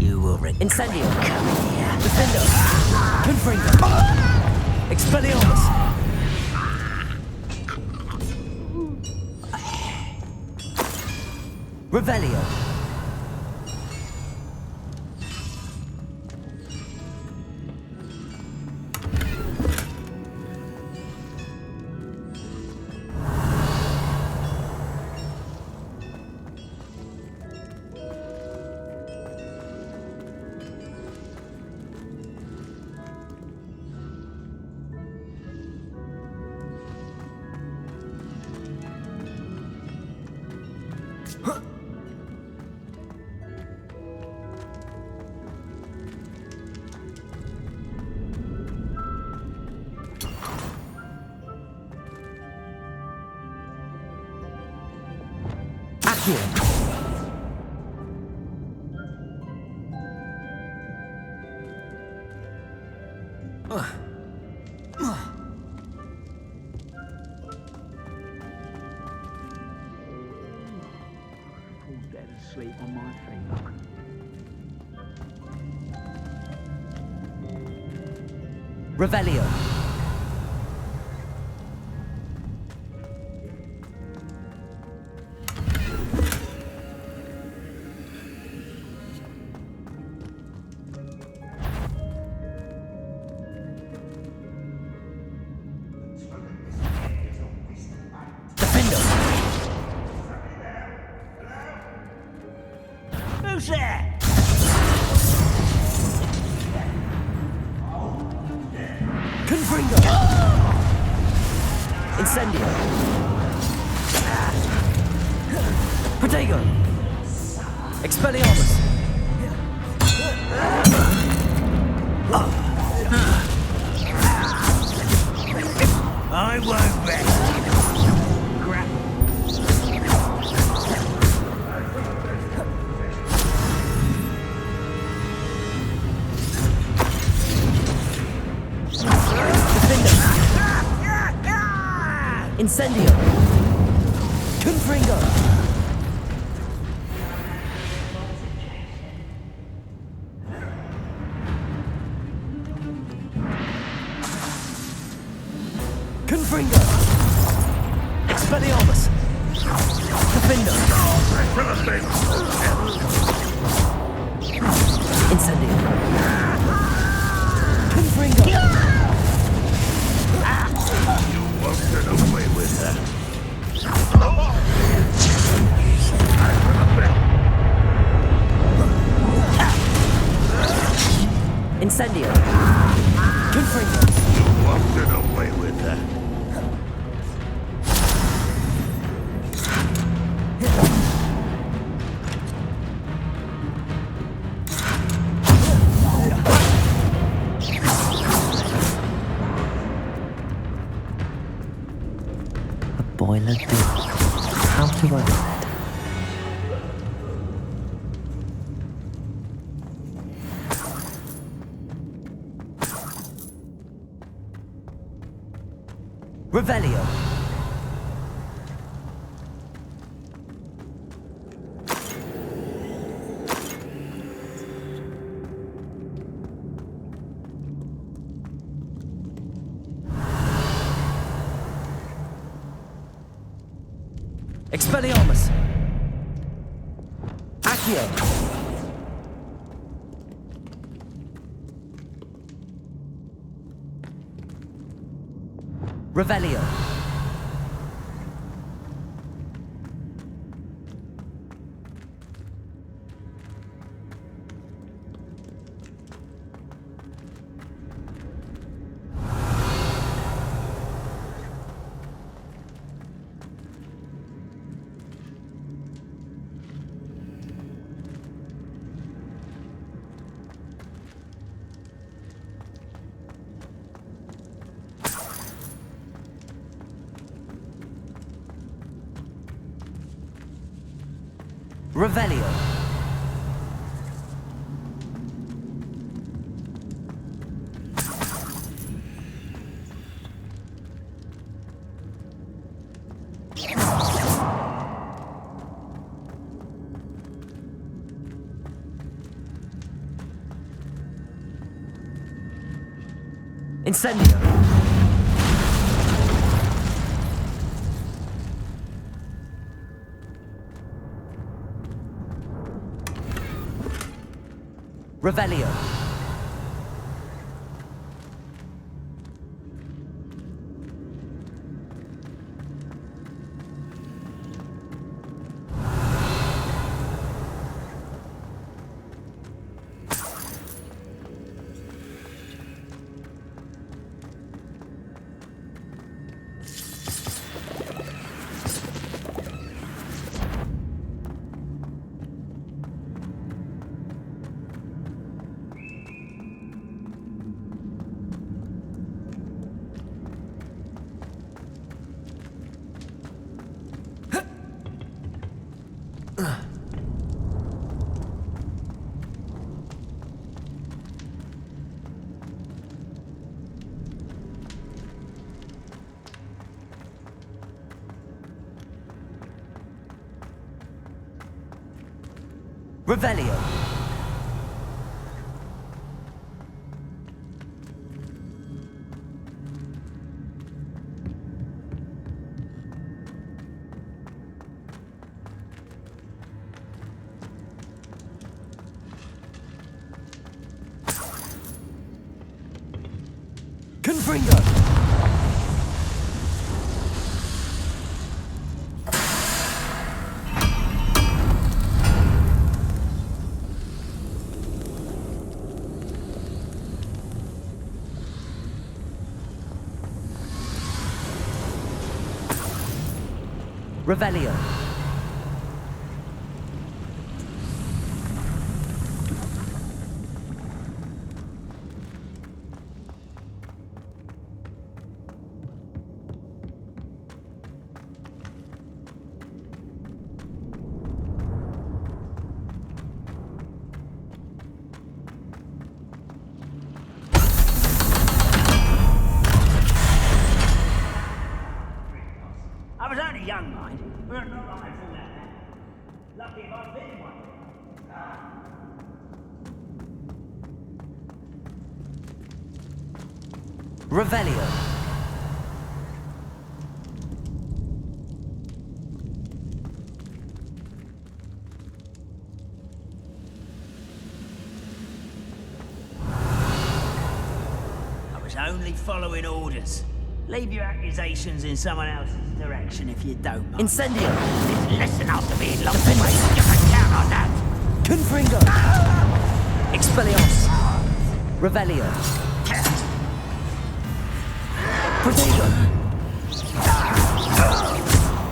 You will Incendio. come here. Defendo. Confringo. Expelliarmus. Revelio. Accio. Fall dead asleep on my finger. Revelio. Defendo. Who's there? Confringo. Incendio. Protego. Expelliarmus. I won't rest. Grapple. Incendio. Confringo. Confringo. Expelliarmus. Defendo. Incendio. Confringo. You won't get away with that. Incendio. Confringo. You won't get away with that. A boiler dip. How do I hide? Revelio. Expelliarmus. Accio. Revelio. Revelio. Incendio. Revelio. Revelio. Confringo. Revelio. I was only young, mind, but not like I fall out now. Lucky if I fit one. Revelio. I was only following orders. Leave your accusations in someone else's direction if you don't mind. Incendio. Listen after me, long way. You can count on that. Confringo. Expelliarmus. Revelio. Protego.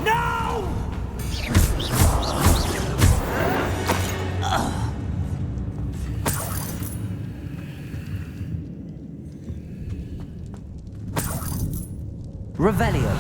No! Revelio.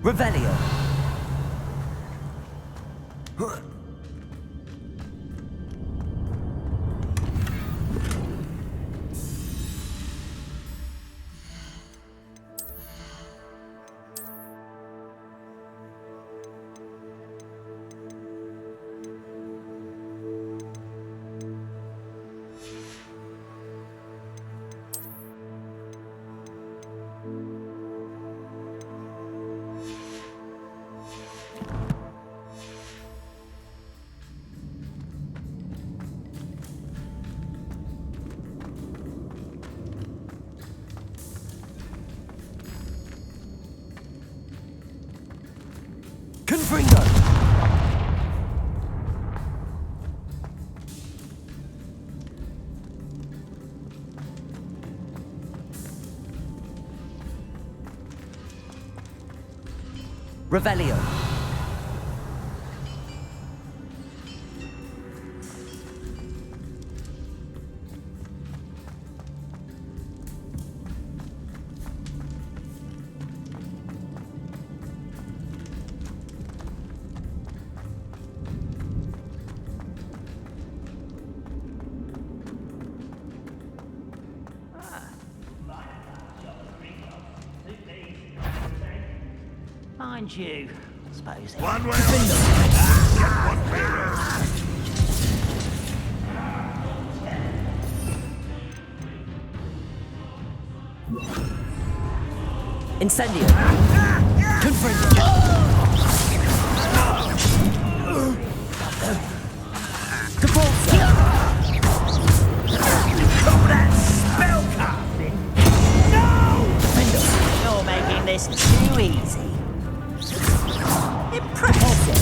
Revelio. Confringo. Revelio. Mind you, I suppose. One way or another. Get one clearer. Incendio. Confringo. Capulso. Call that spellcasting? No! You're making this too easy. Impressive.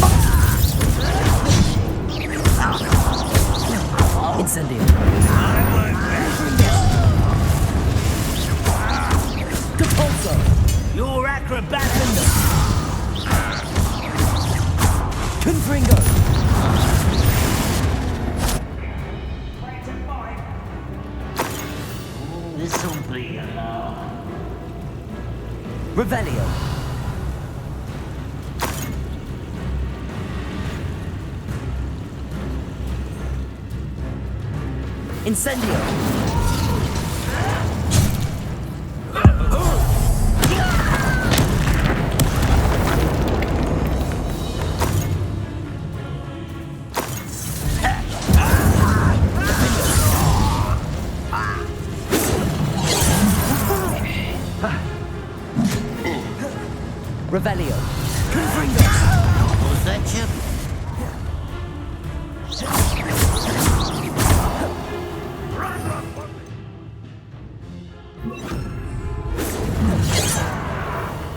Incendio. Capulso. You're acrobat. Confringo. This'll be a lot. Revelio. Incendio. Revelio. Confringo. Was that you?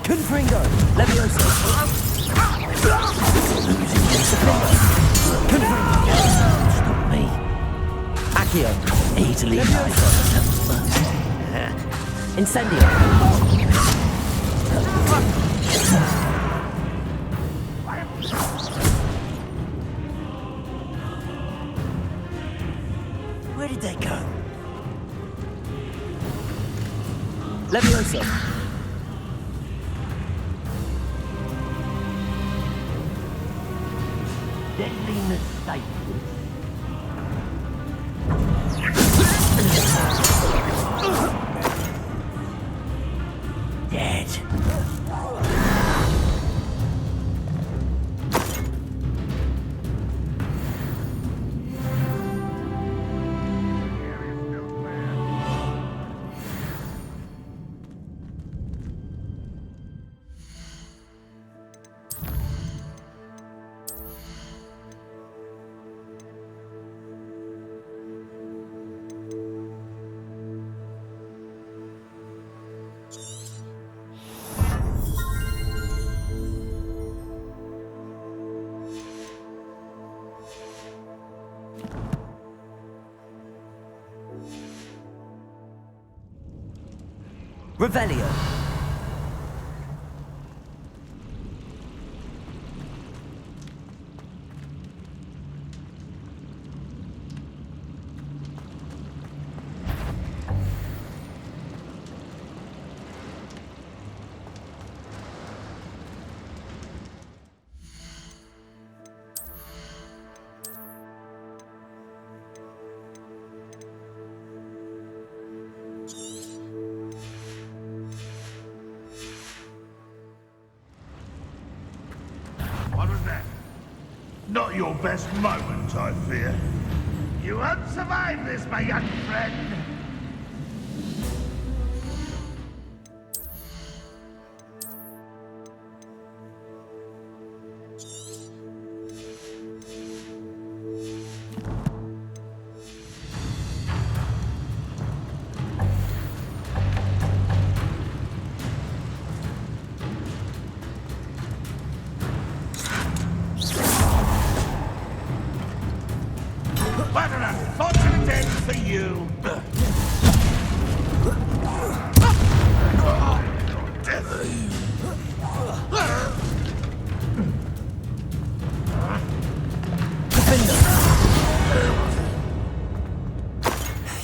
Confringo. Levioso. Confringo. Stop me. Accio. Easily. Incendio. Where did they go? Levioso. Deadly mistake. Dead. Revelio. What was that? Not your best moment, I fear. You won't survive this, my young friend. What an unfortunate end for you!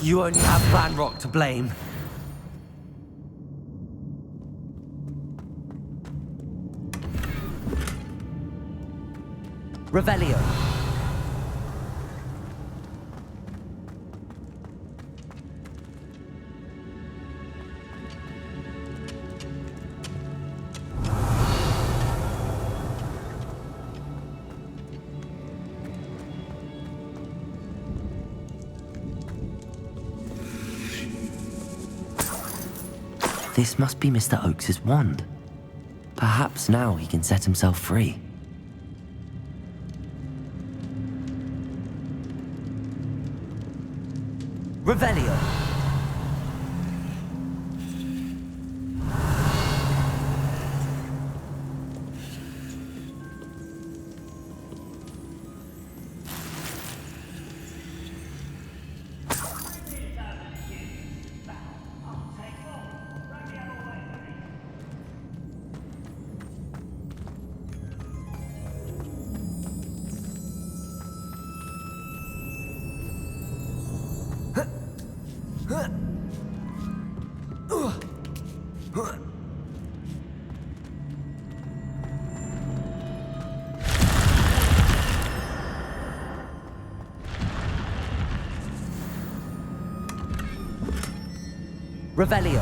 You only have Banrock to blame. Revelio. This must be Mr. Oakes's wand. Perhaps now he can set himself free. Revelio. Revelio.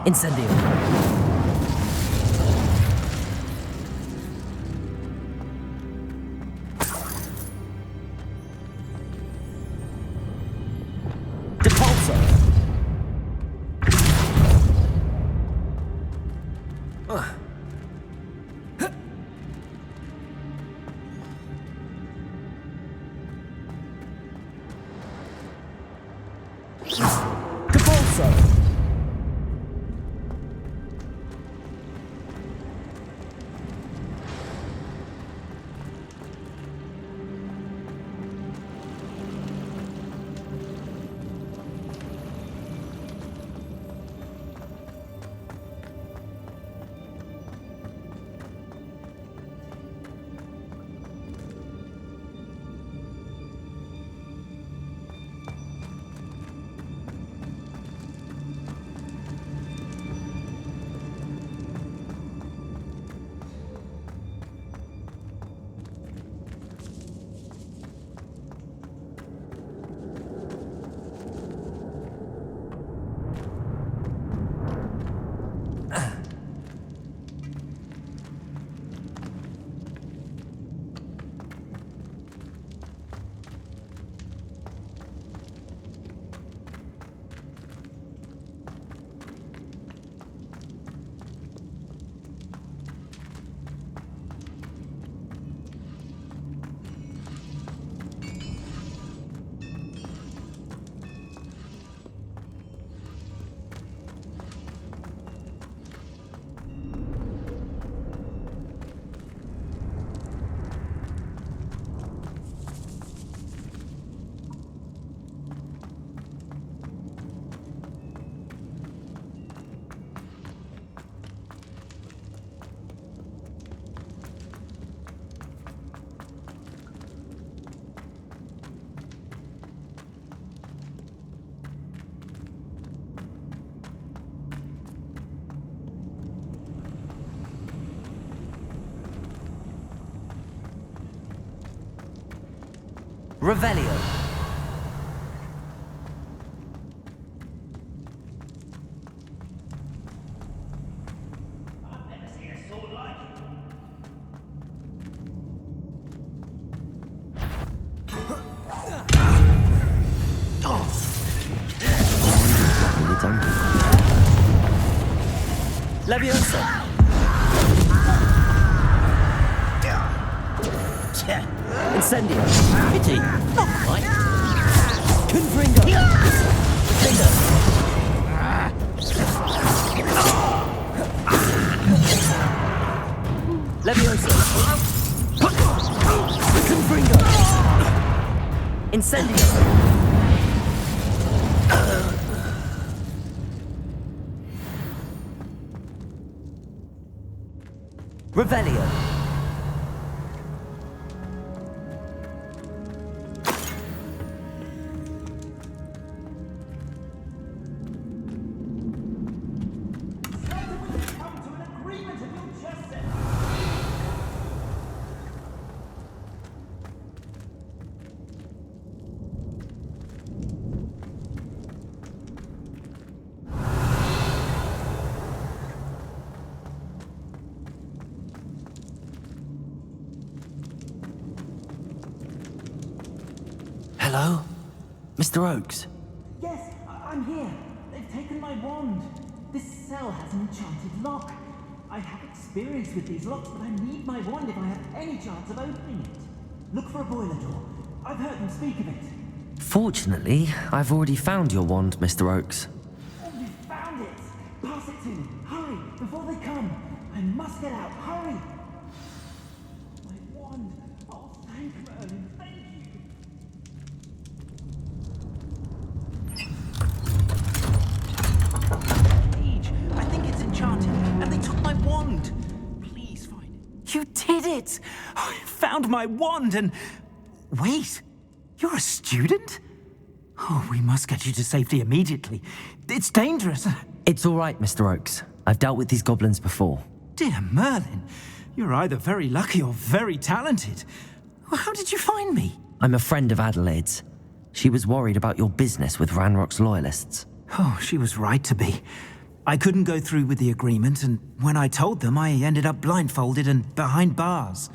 Incendio. Revelio. I've never seen a sword like it. Leviosa. Incendio. Pity. Not quite. Confringo. Finger. Leviosa. Confringo. Incendio. Revelio. Hello? Mr. Oakes? Yes, I'm here. They've taken my wand. This cell has an enchanted lock. I have experience with these locks, but I need my wand if I have any chance of opening it. Look for a boiler door. I've heard them speak of it. Fortunately, I've already found your wand, Mr. Oakes. Oh, you found it! Pass it to me. Hurry, before they come. I must get out. Hurry! My wand. Oh, thank Merlin. Thank you. Age, I think it's enchanted, and they took my wand. Please find it. You did it! I found my wand and... Wait, you're a student? Oh, we must get you to safety immediately. It's dangerous. It's all right, Mr. Oakes. I've dealt with these goblins before. Dear Merlin, you're either very lucky or very talented. Well, how did you find me? I'm a friend of Adelaide's. She was worried about your business with Ranrock's loyalists. Oh, she was right to be. I couldn't go through with the agreement, and when I told them, I ended up blindfolded and behind bars.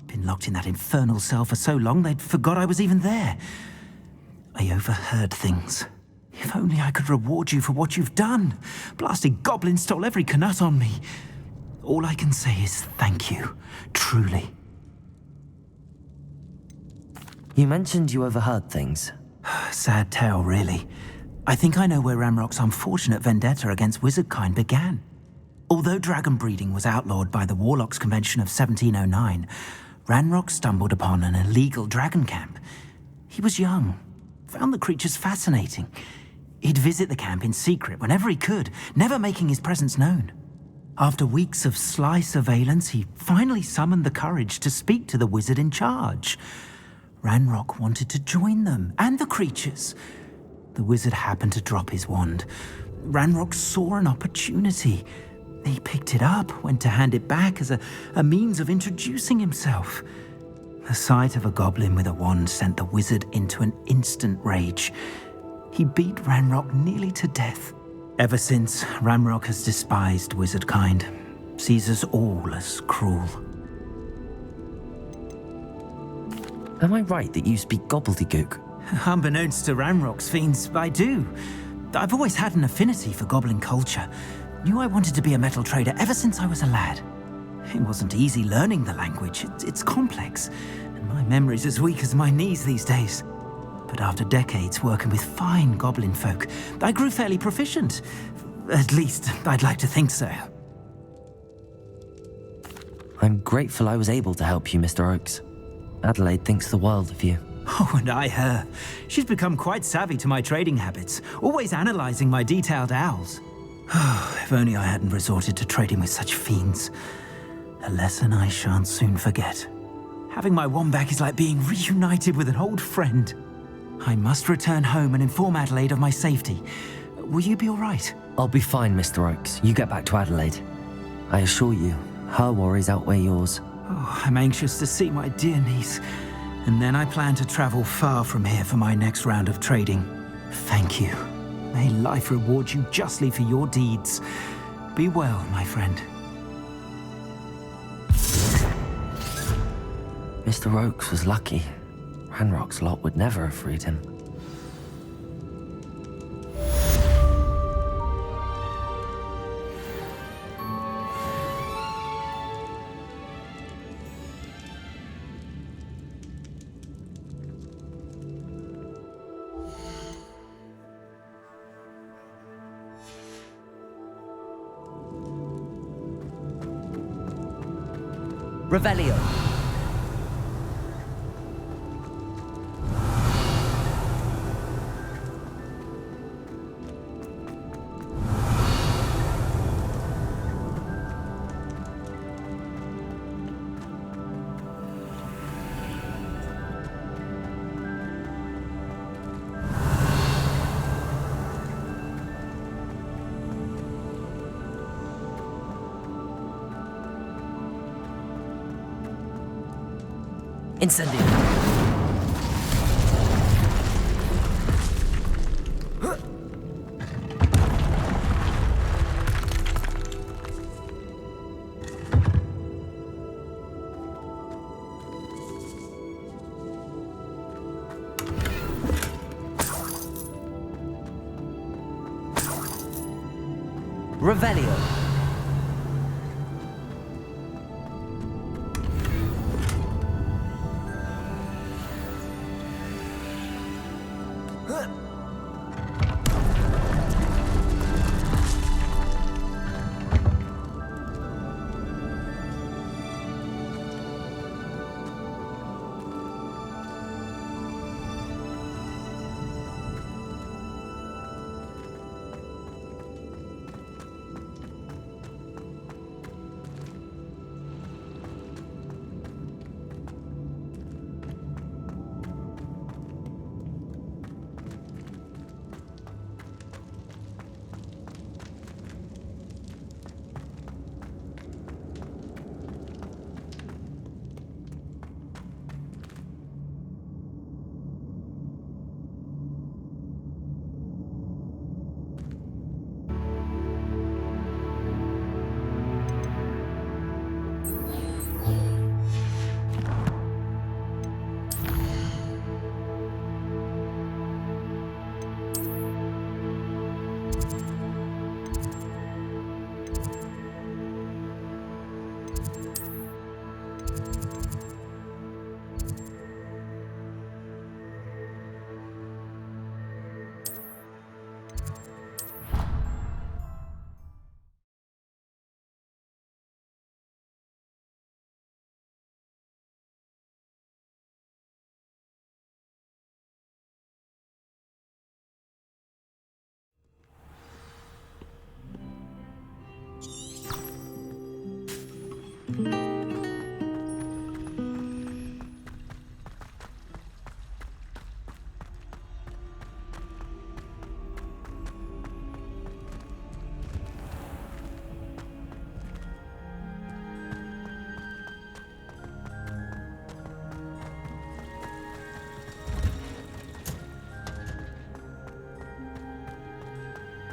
Been locked in that infernal cell for so long, they'd forgot I was even there. I overheard things. If only I could reward you for what you've done. Blasted goblin stole every canut on me. All I can say is thank you, truly. You mentioned you overheard things. Sad tale, really. I think I know where Ranrock's unfortunate vendetta against wizardkind began. Although dragon breeding was outlawed by the Warlocks Convention of 1709, Ranrock stumbled upon an illegal dragon camp. He was young, found the creatures fascinating. He'd visit the camp in secret whenever he could, never making his presence known. After weeks of sly surveillance, he finally summoned the courage to speak to the wizard in charge. Ranrock wanted to join them, and the creatures. The wizard happened to drop his wand. Ranrock saw an opportunity. He picked it up, went to hand it back as a means of introducing himself. The sight of a goblin with a wand sent the wizard into an instant rage. He beat Ranrock nearly to death. Ever since, Ranrock has despised wizardkind, sees us all as cruel. Am I right that you speak gobbledygook? Unbeknownst to Ranrock's fiends, I do. I've always had an affinity for goblin culture. Knew I wanted to be a metal trader ever since I was a lad. It wasn't easy learning the language. It's complex, and my memory's as weak as my knees these days. But after decades working with fine goblin folk, I grew fairly proficient. At least, I'd like to think so. I'm grateful I was able to help you, Mr. Oakes. Adelaide thinks the world of you. Oh, and I her. She's become quite savvy to my trading habits, always analyzing my detailed owls. If only I hadn't resorted to trading with such fiends. A lesson I shan't soon forget. Having my wand back is like being reunited with an old friend. I must return home and inform Adelaide of my safety. Will you be all right? I'll be fine, Mr. Oakes. You get back to Adelaide. I assure you, her worries outweigh yours. Oh, I'm anxious to see my dear niece. And then I plan to travel far from here for my next round of trading. Thank you. May life reward you justly for your deeds. Be well, my friend. Mr. Oakes was lucky. Ranrock's lot would never have freed him. Revelio. Incendio. Revelio.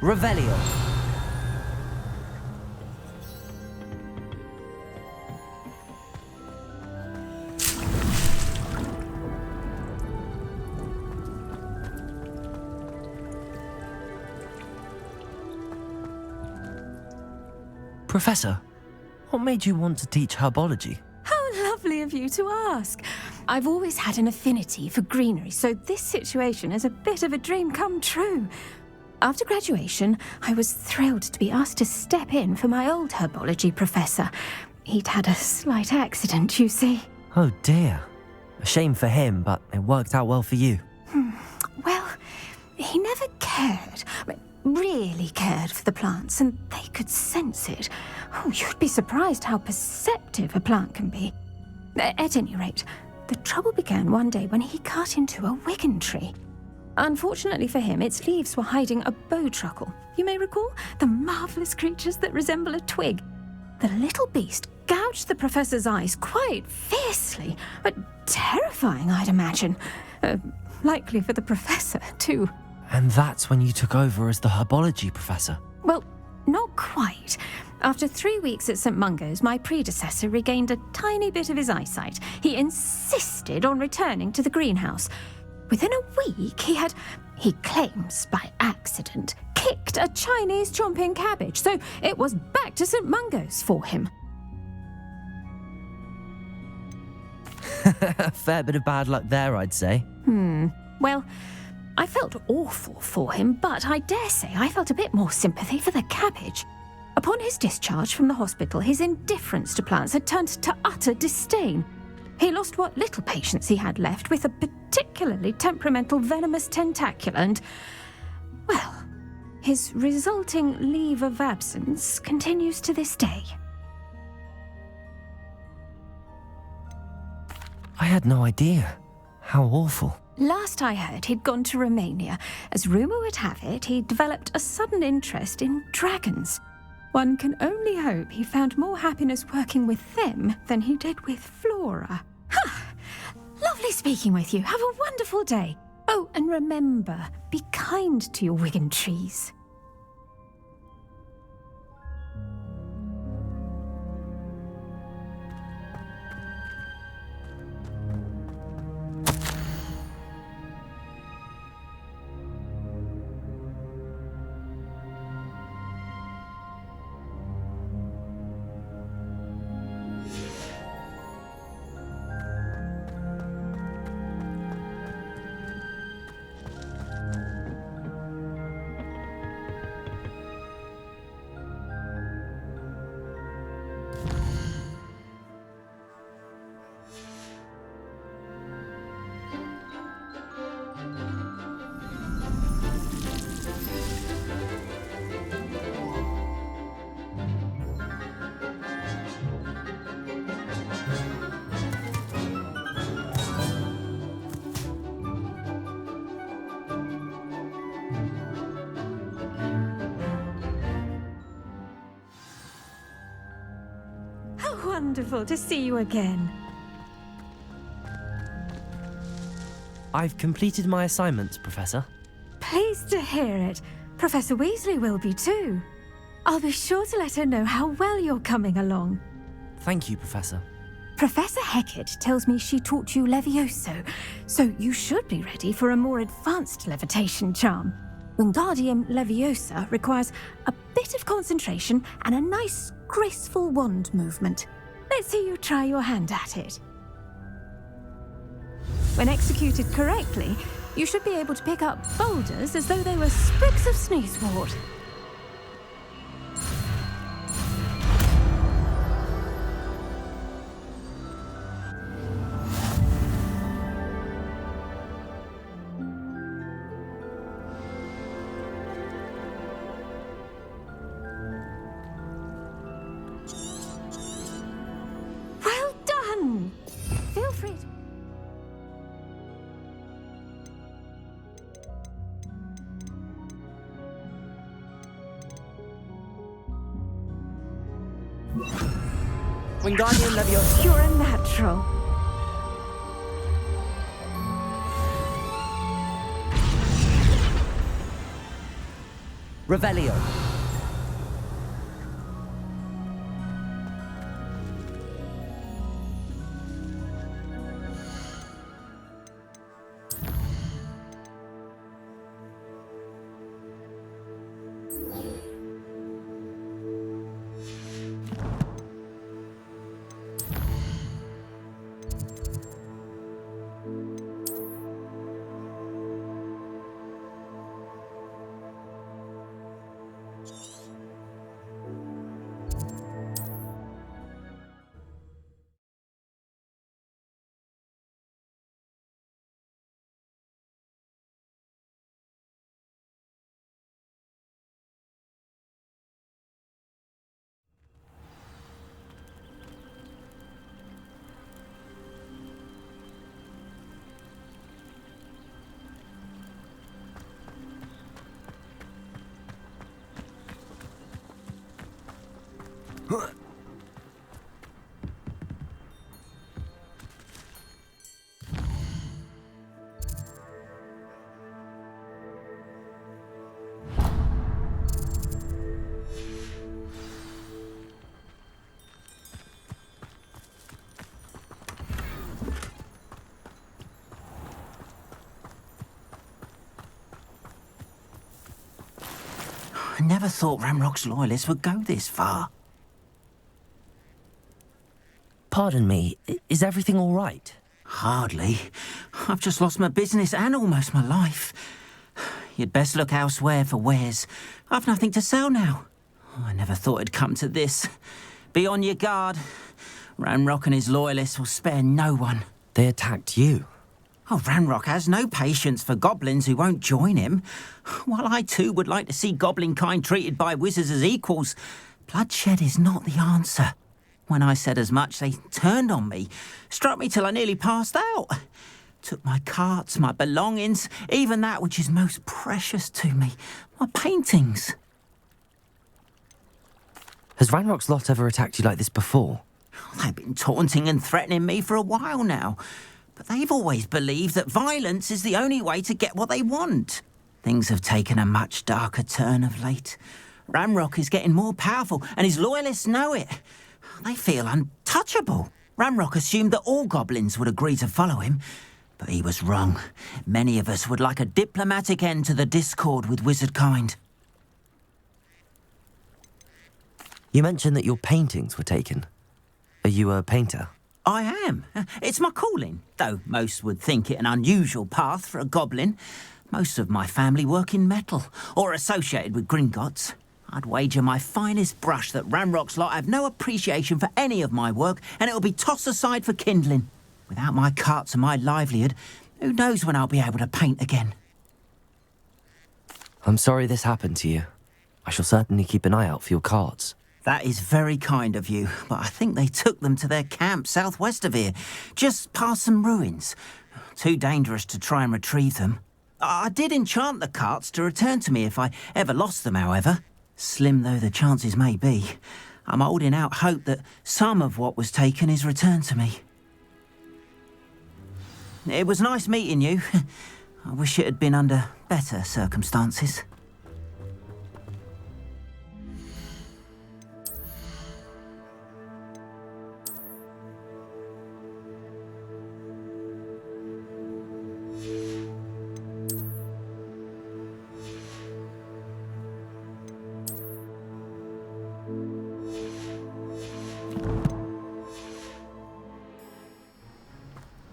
Revelio. Professor, what made you want to teach herbology? How lovely of you to ask. I've always had an affinity for greenery, so this situation is a bit of a dream come true. After graduation, I was thrilled to be asked to step in for my old herbology professor. He'd had a slight accident, you see. Oh dear. A shame for him, but it worked out well for you. Well, he never cared, really cared for the plants, and they could sense it. Oh, you'd be surprised how perceptive a plant can be. At any rate, the trouble began one day when he cut into a wigan tree. Unfortunately for him, its leaves were hiding a bowtruckle. You may recall the marvellous creatures that resemble a twig. The little beast gouged the professor's eyes quite fiercely, but terrifying, I'd imagine. Likely for the professor, too. And that's when you took over as the herbology professor? Well, not quite. After 3 weeks at St. Mungo's, my predecessor regained a tiny bit of his eyesight. He insisted on returning to the greenhouse. Within a week, he claims by accident, kicked a Chinese chomping cabbage, so it was back to St. Mungo's for him. A fair bit of bad luck there, I'd say. Well, I felt awful for him, but I dare say I felt a bit more sympathy for the cabbage. Upon his discharge from the hospital, his indifference to plants had turned to utter disdain. He lost what little patience he had left with a particularly temperamental venomous tentacula and, well, his resulting leave of absence continues to this day. I had no idea. How awful. Last I heard, he'd gone to Romania. As rumour would have it, he developed a sudden interest in dragons. One can only hope he found more happiness working with them than he did with Flora. Lovely speaking with you. Have a wonderful day. Oh, and remember, be kind to your wigan trees. wonderful to see you again. I've completed my assignments, Professor. Pleased to hear it. Professor Weasley will be too. I'll be sure to let her know how well you're coming along. Thank you, Professor. Professor Hecat tells me she taught you Levioso, so you should be ready for a more advanced levitation charm. Wingardium Leviosa requires a bit of concentration and a nice, graceful wand movement. Let's see you try your hand at it. When executed correctly, you should be able to pick up boulders as though they were sprigs of sneezewort. Well done! Feel free to... Wingardium Leviosa. You're a natural. Revelio. I never thought Ramrock's loyalists would go this far. Pardon me, is everything all right? Hardly. I've just lost my business and almost my life. You'd best look elsewhere for wares. I've nothing to sell now. I never thought it'd come to this. Be on your guard. Ranrock and his loyalists will spare no one. They attacked you. Oh, Ranrock has no patience for goblins who won't join him. While I too would like to see goblin kind treated by wizards as equals, bloodshed is not the answer. When I said as much, they turned on me, struck me till I nearly passed out. Took my carts, my belongings, even that which is most precious to me, my paintings. Has Ranrock's lot ever attacked you like this before? They've been taunting and threatening me for a while now, but they've always believed that violence is the only way to get what they want. Things have taken a much darker turn of late. Ranrock is getting more powerful, and his loyalists know it. They feel untouchable. Ranrock assumed that all goblins would agree to follow him, but he was wrong. Many of us would like a diplomatic end to the discord with wizard kind. You mentioned that your paintings were taken. Are you a painter? I am. It's my calling, though most would think it an unusual path for a goblin. Most of my family work in metal, or associated with Gringotts. I'd wager my finest brush that Ranrock's lot have no appreciation for any of my work, and it'll be tossed aside for kindling. Without my carts and my livelihood, who knows when I'll be able to paint again. I'm sorry this happened to you. I shall certainly keep an eye out for your carts. That is very kind of you, but I think they took them to their camp southwest of here, just past some ruins. Too dangerous to try and retrieve them. I did enchant the carts to return to me if I ever lost them, however. Slim though the chances may be, I'm holding out hope that some of what was taken is returned to me. It was nice meeting you. I wish it had been under better circumstances.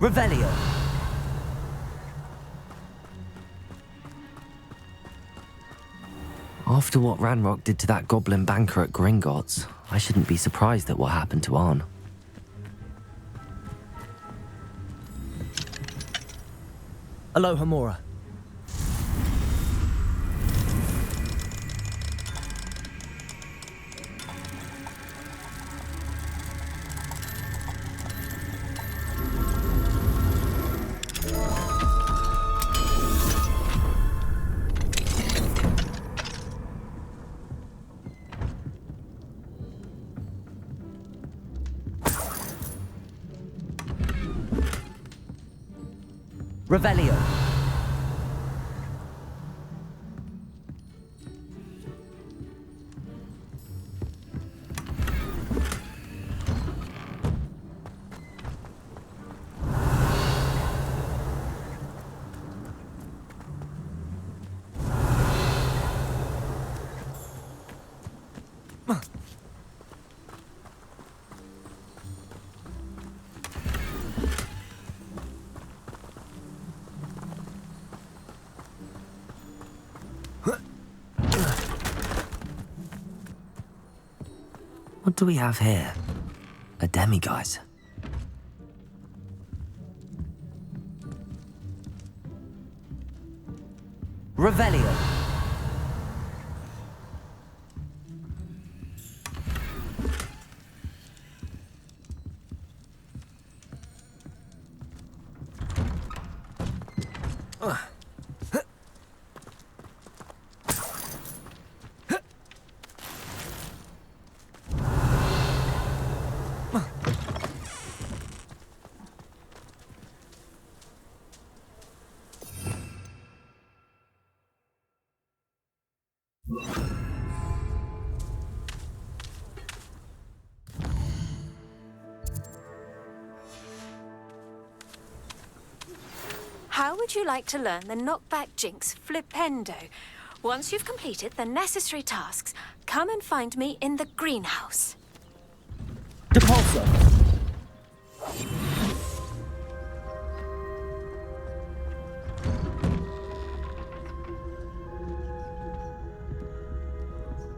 Revelio. After what Ranrock did to that goblin banker at Gringotts, I shouldn't be surprised at what happened to Arn. Aloha, Mora. Revelio. What do we have here? A demiguise. Revelio. How would you like to learn the knockback jinx flipendo? Once you've completed the necessary tasks, come and find me in the greenhouse. Depulso.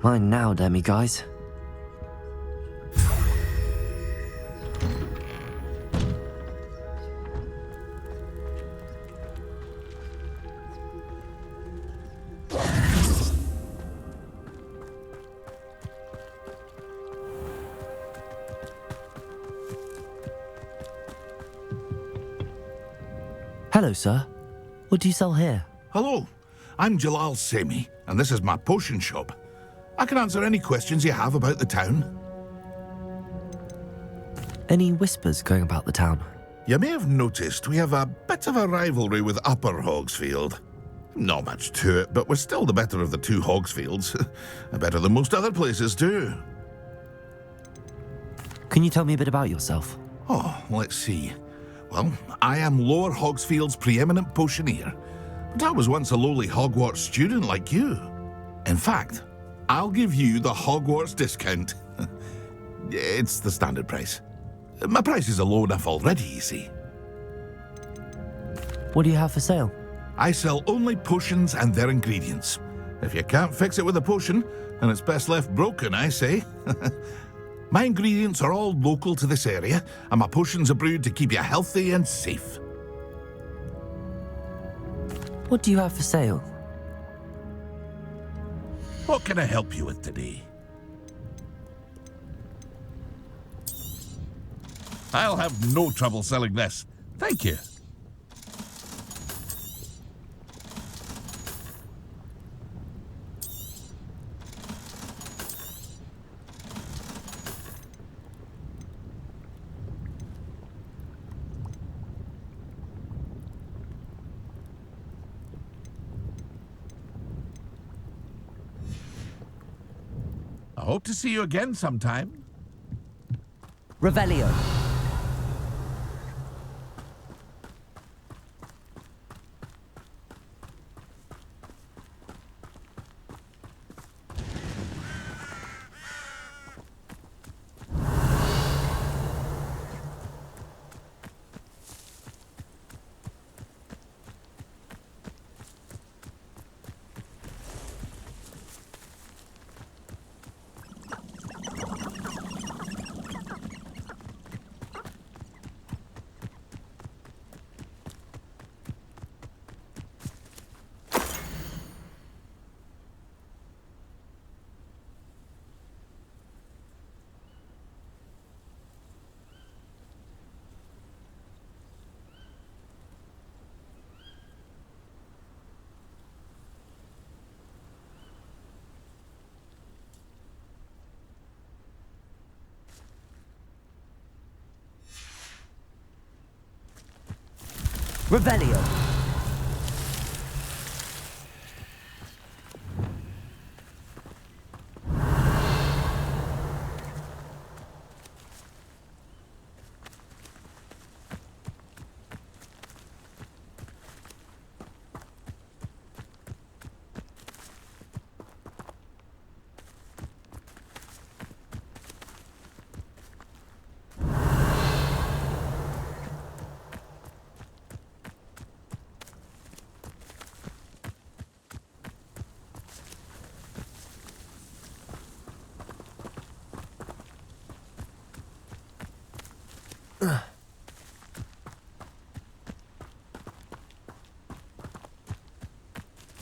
Mine now, demiguise. Hello, sir. What do you sell here? Hello, I'm Jalal Semi, and this is my potion shop. I can answer any questions you have about the town. Any whispers going about the town? You may have noticed we have a bit of a rivalry with Upper Hogsfield. Not much to it, but we're still the better of the two Hogsfields. Better than most other places too. Can you tell me a bit about yourself? Oh, let's see. Well, I am Lower Hogsfield's preeminent potioneer, but I was once a lowly Hogwarts student like you. In fact, I'll give you the Hogwarts discount. It's the standard price. My prices are low enough already, you see. What do you have for sale? I sell only potions and their ingredients. If you can't fix it with a potion, then it's best left broken, I say. My ingredients are all local to this area, and my potions are brewed to keep you healthy and safe. What do you have for sale? What can I help you with today? I'll have no trouble selling this. Thank you. I hope to see you again sometime. Revelio. Revelio.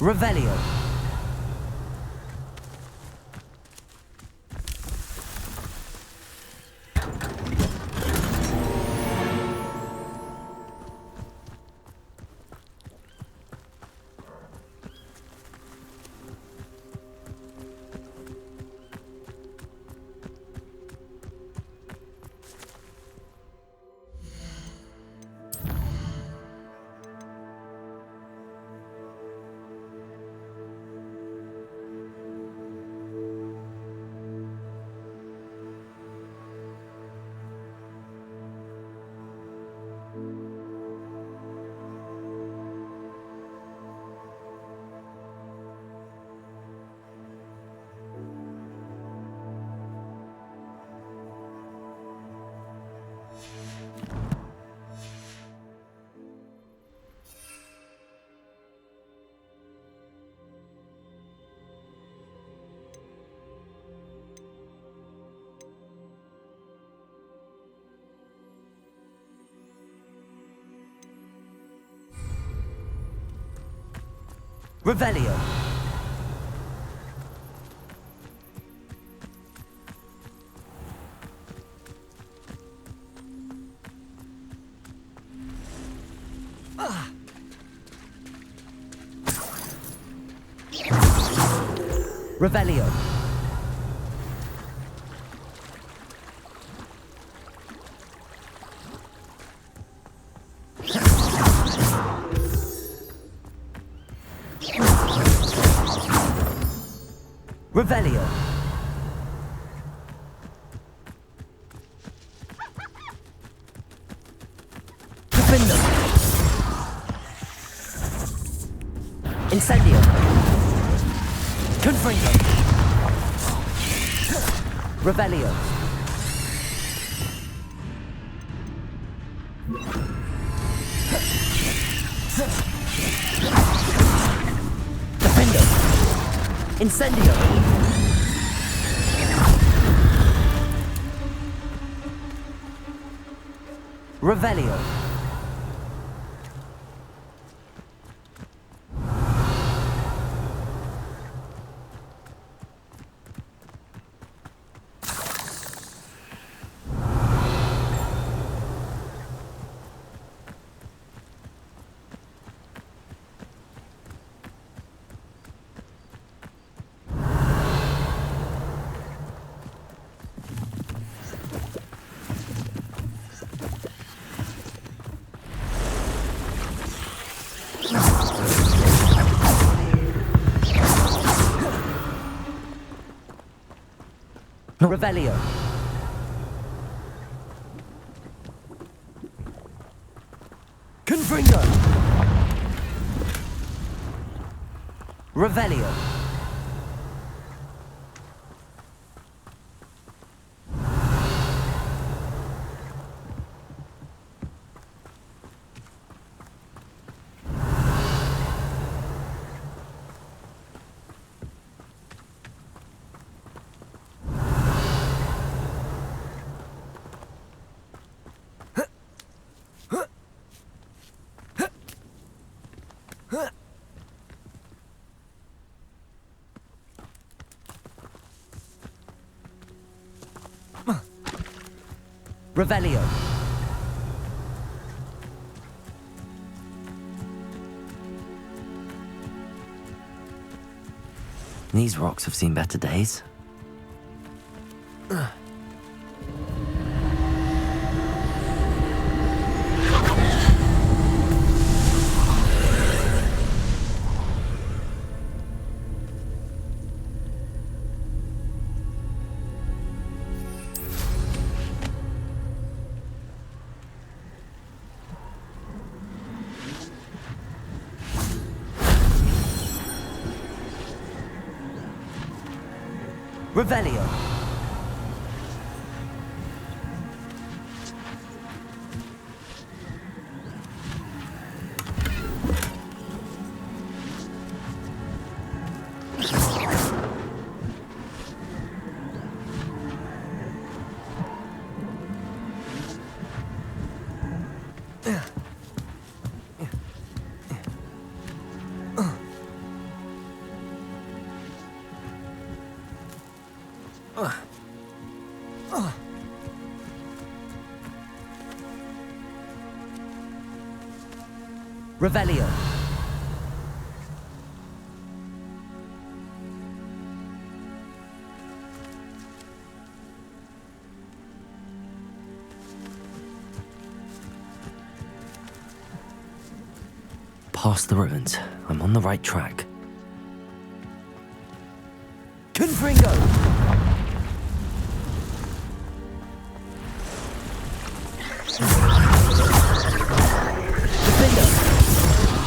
Revelio. Revelio. Revelio. Revelio. Defender. Incendio. Confringo. Revelio. Defender. Incendio. Revelio. Revelio. Confringo. Revelio. Revelio. These rocks have seen better days. Revelio. Revelio. Past the ruins. I'm on the right track. Confringo!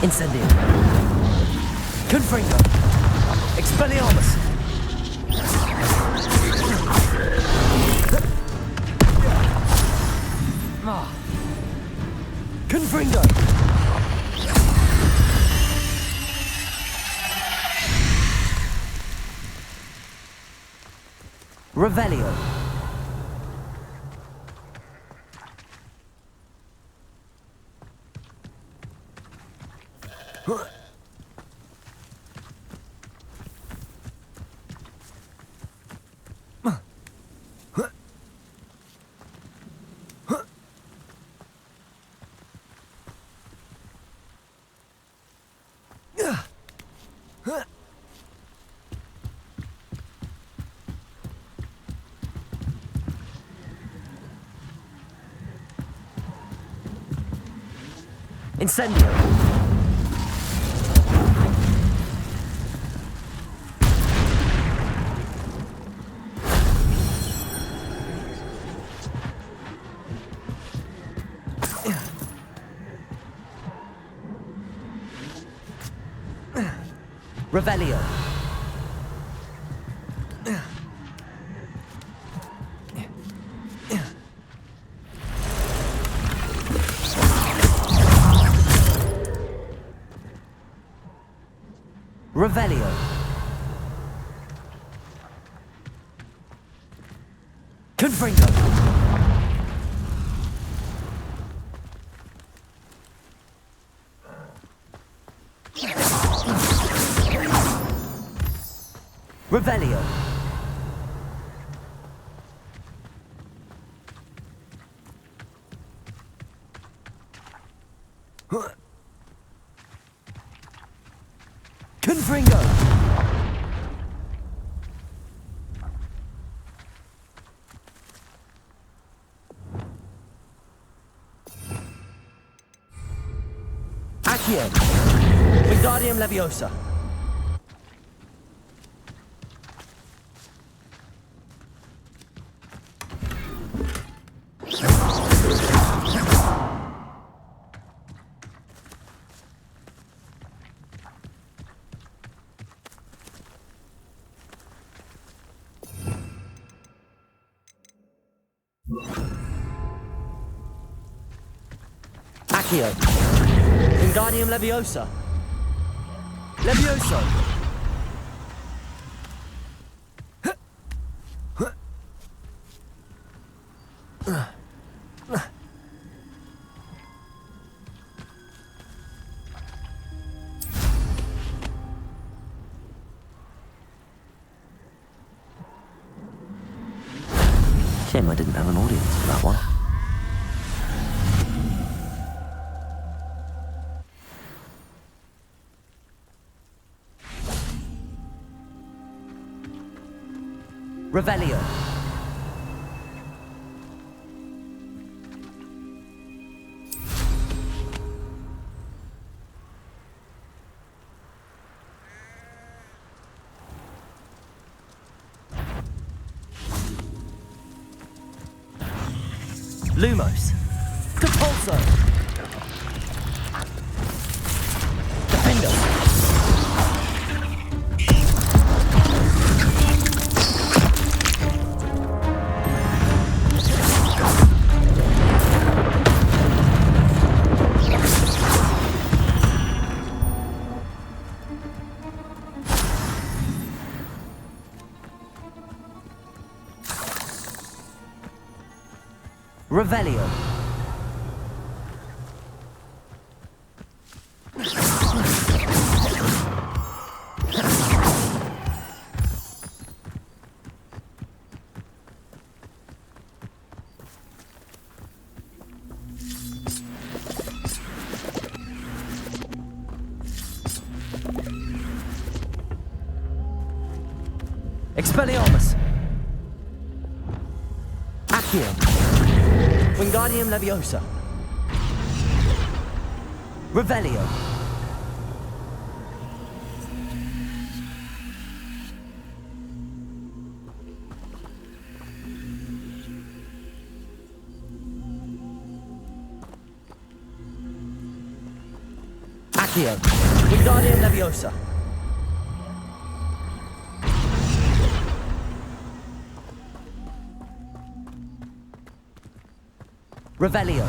Incendio. Confringo. Expelliarmus. Confringo. Revelio. Incendio. Revelio. Revelio. Confringo. Revelio. Confringo. Accio. Wingardium Leviosa. Accio. Wingardium Leviosa. Levioso. Shame I didn't have an audience for that one. Revelio. Lumos. Depulso. Defender. Revelio. Expelliarmus. Accio. Wingardium Leviosa. Revelio. Accio. Wingardium Leviosa. Revelio.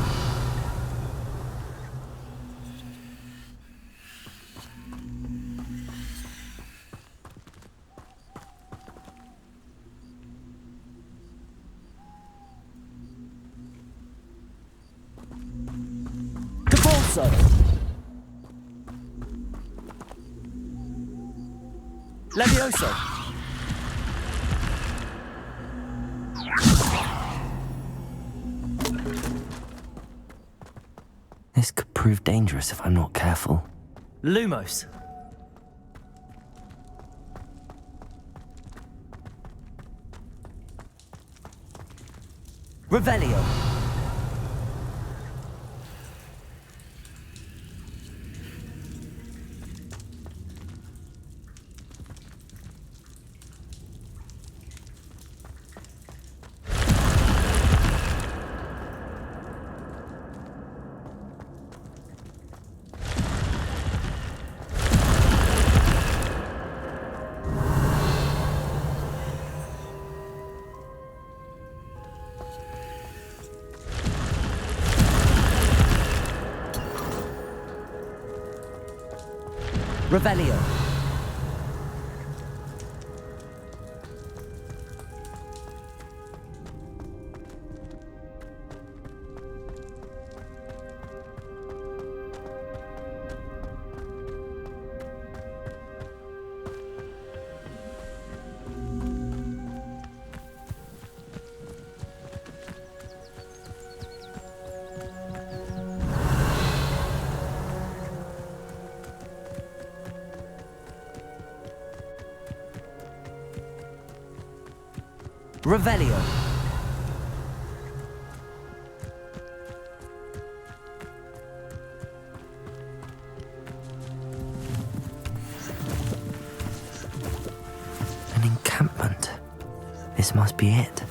Depulso. Levioso. This could prove dangerous if I'm not careful. Lumos. Revelio. Revelio. Revelio. An encampment. This must be it.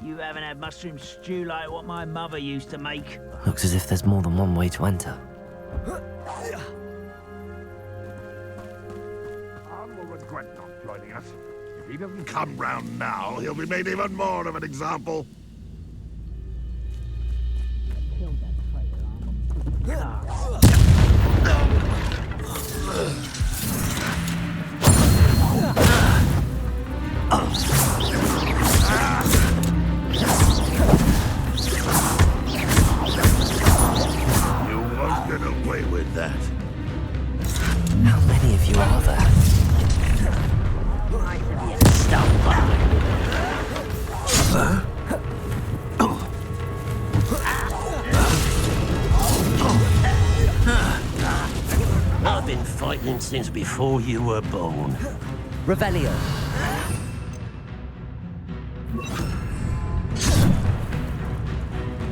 You haven't had mushroom stew like what my mother used to make. Looks as if there's more than one way to enter. Anne will regret not joining us. If If he doesn't come round now, he'll be made even more of an example. You won't get away with that. How many of you are there? I've been fighting since before you were born. Revelio.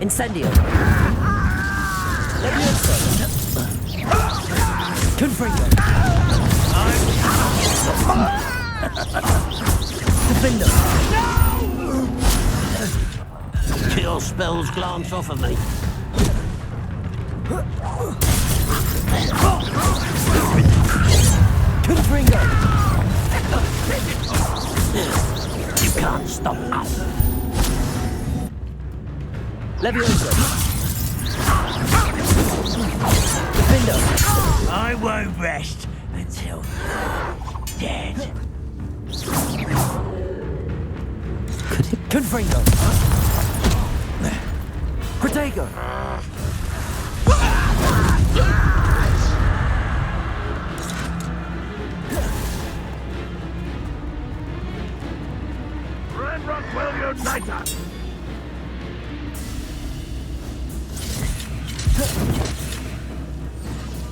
Incendio. Levioso. Confringo. Defendo. Your spells glance off of me. Confringo. You can't stop us. Levioso. Defendo. I won't rest until dead. Confringo. Protego. Red Rock will unite us!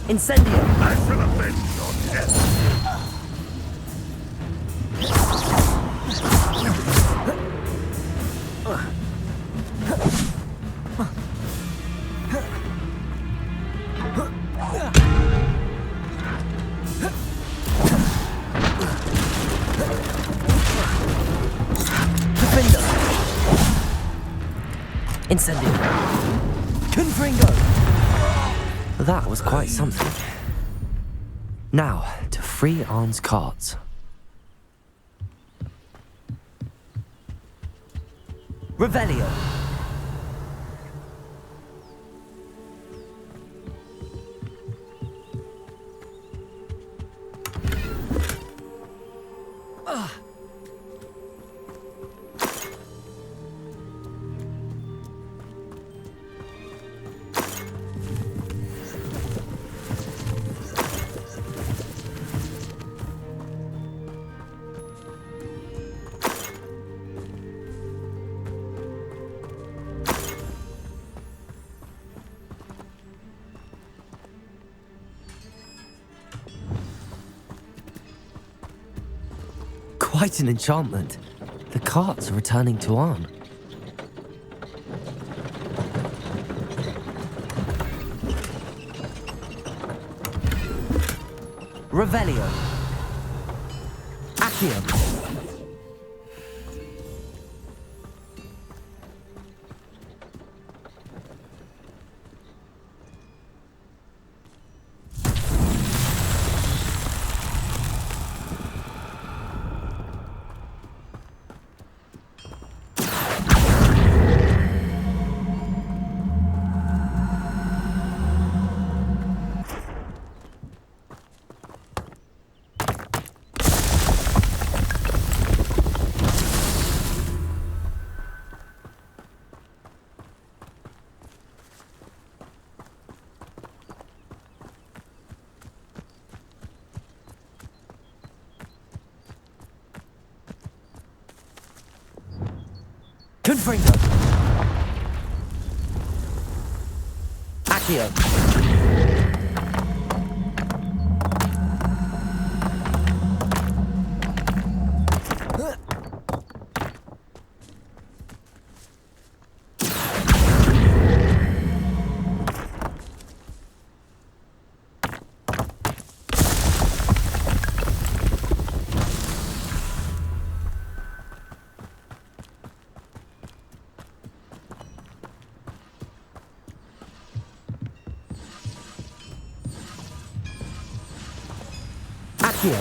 Incendio. I shall avenge your death! Defendo. Incendio. Confringo. That was quite something. Now, to free Arn's carts. Revelio. Quite an enchantment. The carts are returning to Arn. Revelio. Accio. Confringo. Accio. Accio.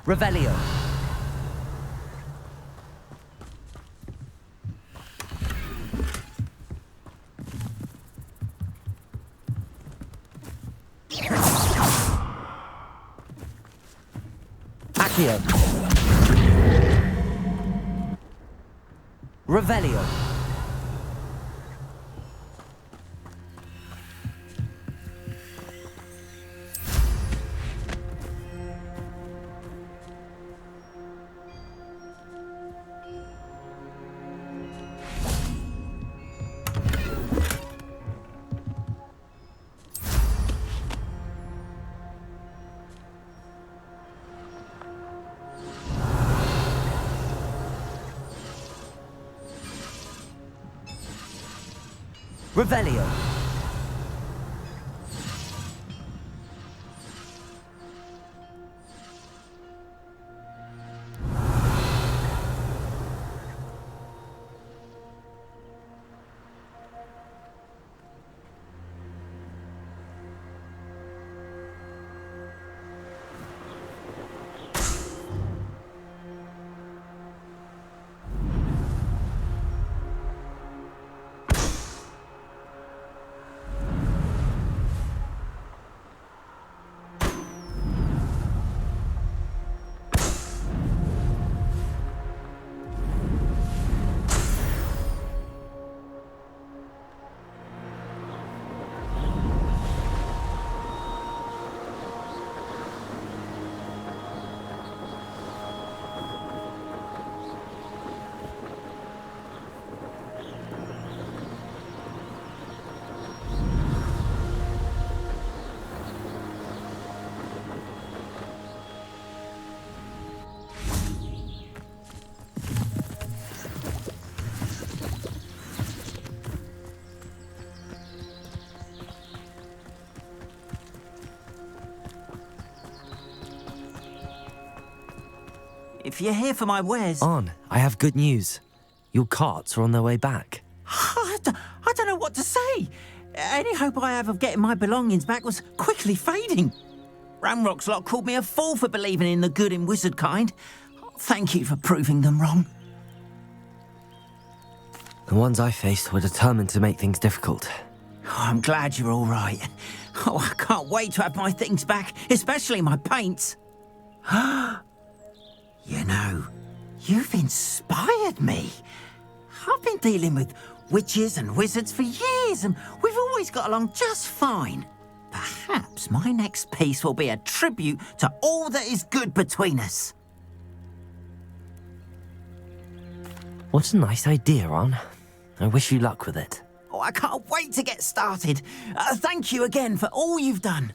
Revelio. Accio. Revelio. Revelio. If you're here for my wares... On, I have good news. Your carts are on their way back. I don't know what to say. Any hope I have of getting my belongings back was quickly fading. Ramrock's lot called me a fool for believing in the good in wizard kind. Thank you for proving them wrong. The ones I faced were determined to make things difficult. Oh, I'm glad you're all right. Oh, I can't wait to have my things back, especially my paints. You know, you've inspired me. I've been dealing with witches and wizards for years, and we've always got along just fine. Perhaps my next piece will be a tribute to all that is good between us. What a nice idea, On. I wish you luck with it. Oh, I can't wait to get started. Thank you again for all you've done.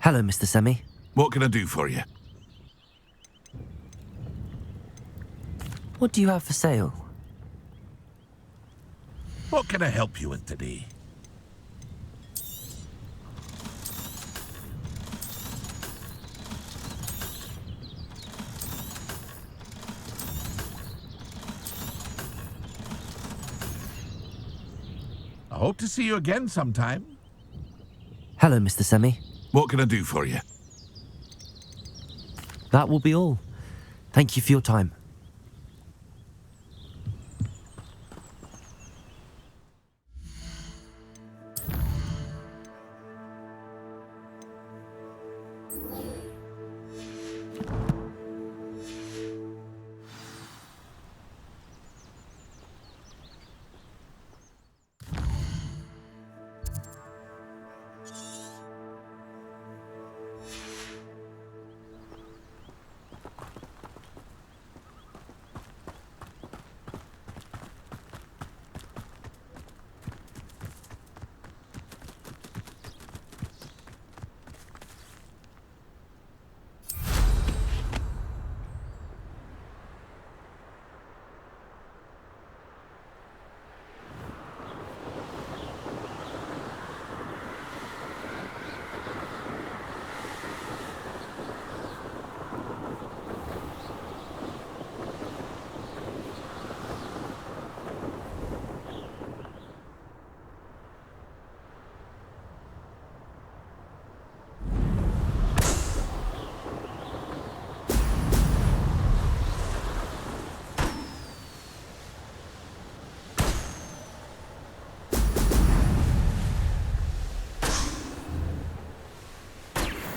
Hello, Mr. Semi. What can I do for you? What do you have for sale? What can I help you with today? I hope to see you again sometime. Hello, Mr. Semi. What can I do for you? That will be all. Thank you for your time.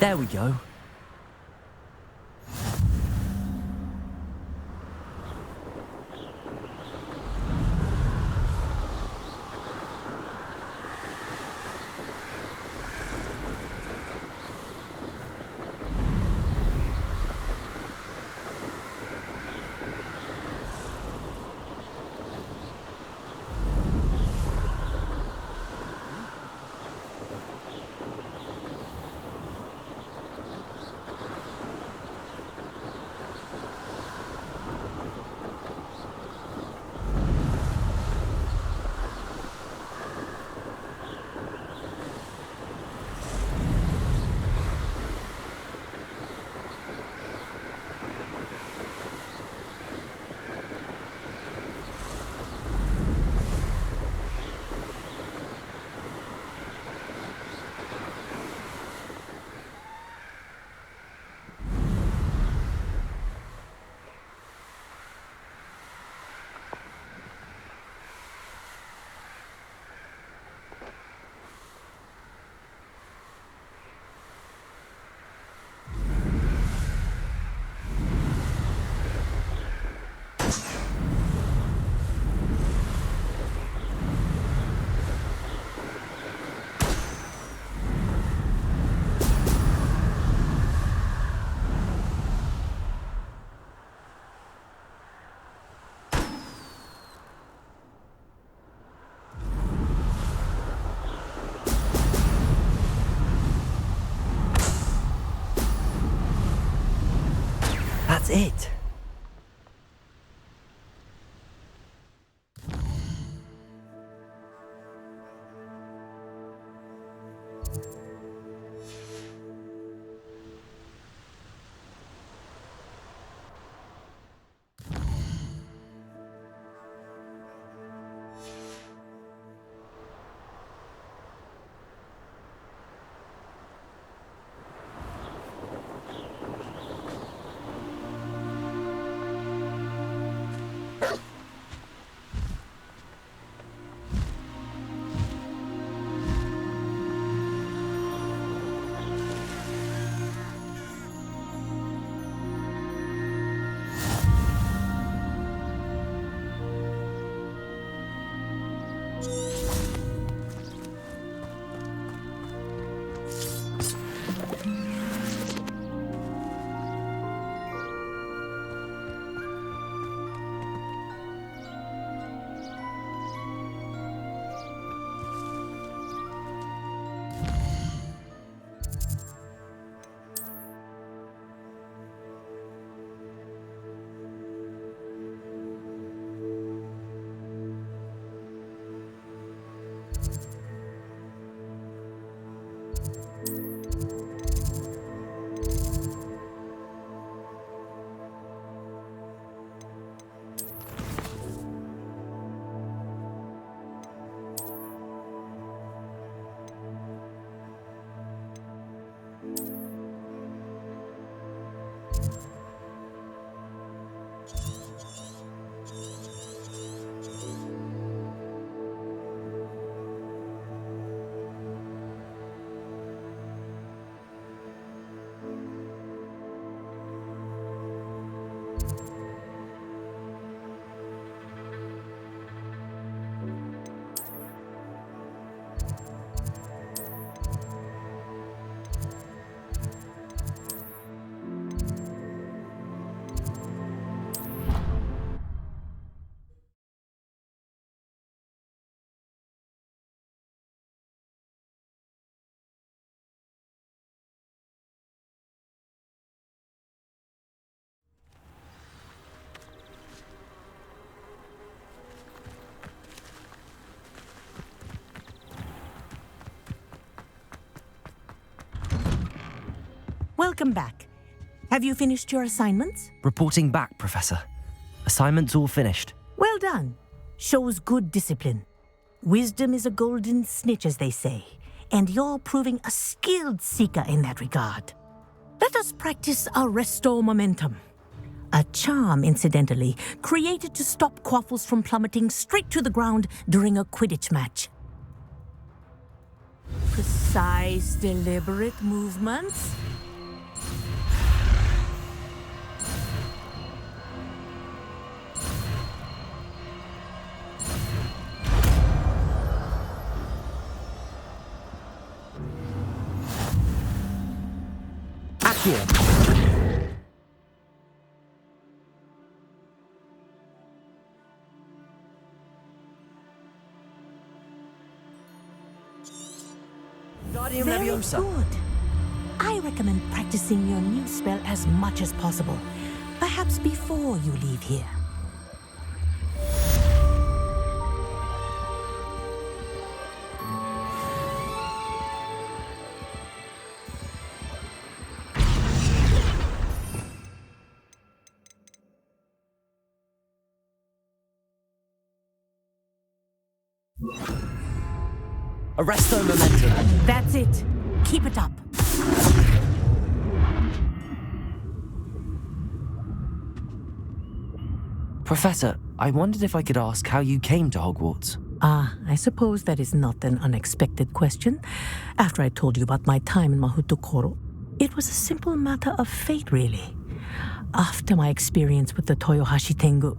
There we go. That's it. Welcome back. Have you finished your assignments? Reporting back, Professor. Assignment's all finished. Well done. Shows good discipline. Wisdom is a golden snitch, as they say, and you're proving a skilled seeker in that regard. Let us practice our Restore Momentum. A charm, incidentally, created to stop quaffles from plummeting straight to the ground during a Quidditch match. precise, deliberate movements. Accio! Guardian Very Leviosa. good. I recommend practicing your new spell as much as possible. Perhaps before you leave here. Arresto momentum. That's it. Keep it up. Professor, I wondered if I could ask how you came to Hogwarts. Ah, I suppose that is not an unexpected question. After I told you about my time in Mahutokoro, it was a simple matter of fate, really. After my experience with the Toyohashi Tengu,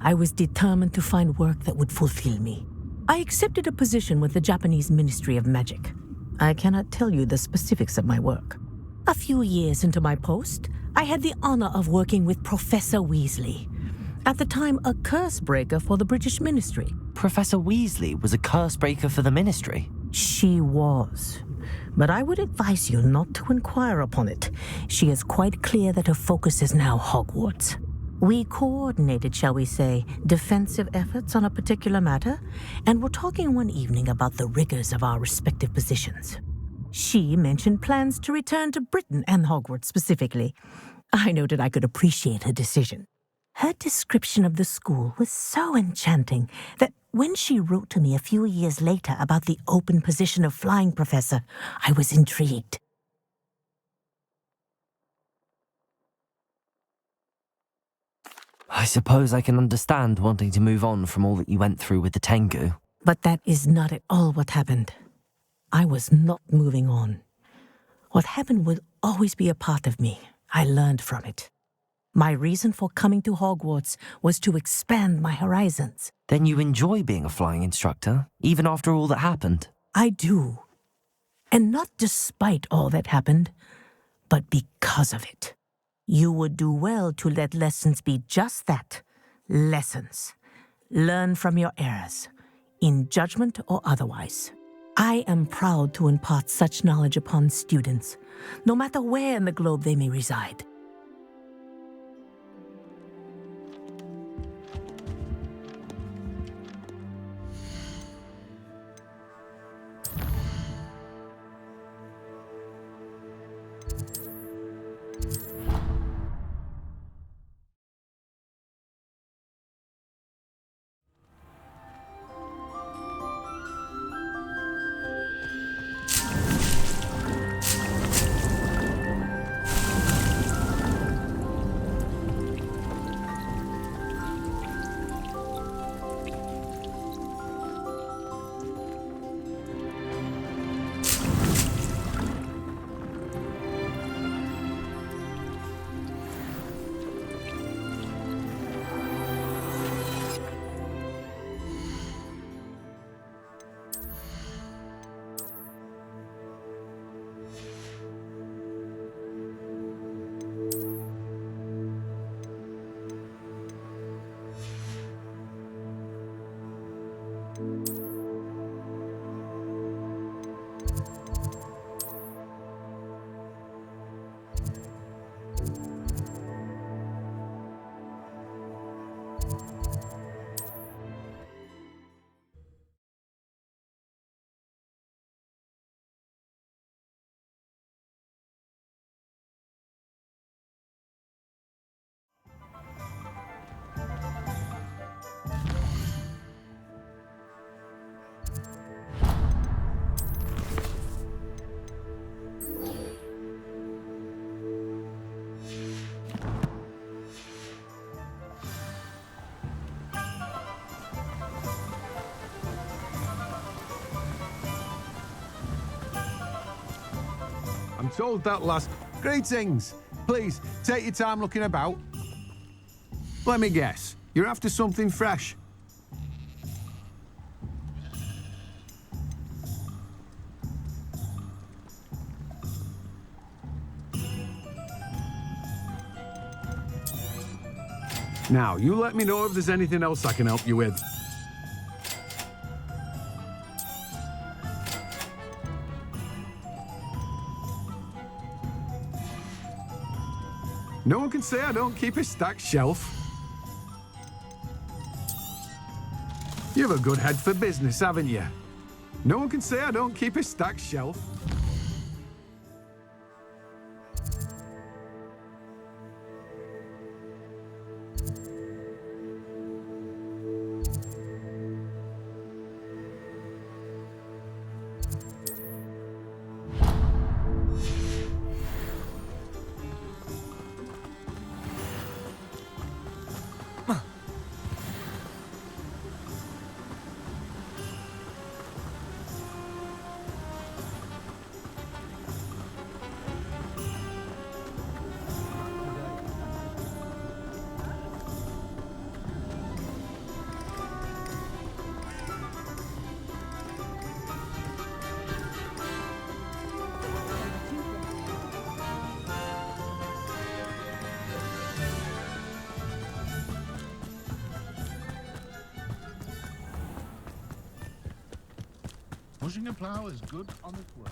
I was determined to find work that would fulfill me. I accepted a position with the Japanese Ministry of Magic. I cannot tell you the specifics of my work. A few years into my post, I had the honor of working with Professor Weasley, at the time a curse breaker for the British Ministry. Professor Weasley was a curse breaker for the Ministry. She was. But I would advise you not to inquire upon it. She is quite clear that her focus is now Hogwarts. We coordinated, shall we say, defensive efforts on a particular matter, and were talking one evening about the rigors of our respective positions. She mentioned plans to return to Britain and Hogwarts specifically. I noted I could appreciate her decision. Her description of the school was so enchanting that when she wrote to me a few years later about the open position of flying professor, I was intrigued. I suppose I can understand wanting to move on from all that you went through with the Tengu. But that is not at all what happened. I was not moving on. What happened will always be a part of me. I learned from it. My reason for coming to Hogwarts was to expand my horizons. Then you enjoy being a flying instructor, even after all that happened? I do. And not despite all that happened, but because of it. You would do well to let lessons be just that, lessons. Learn from your errors, in judgment or otherwise. I am proud to impart such knowledge upon students, no matter where in the globe they may reside. I'm told that last... Greetings! Please, take your time looking about. Let me guess, you're after something fresh. Now, you let me know if there's anything else I can help you with. No one can say I don't keep a stacked shelf. You have a good head for business, haven't you? No one can say I don't keep a stacked shelf. Pushing a plough is good on its way.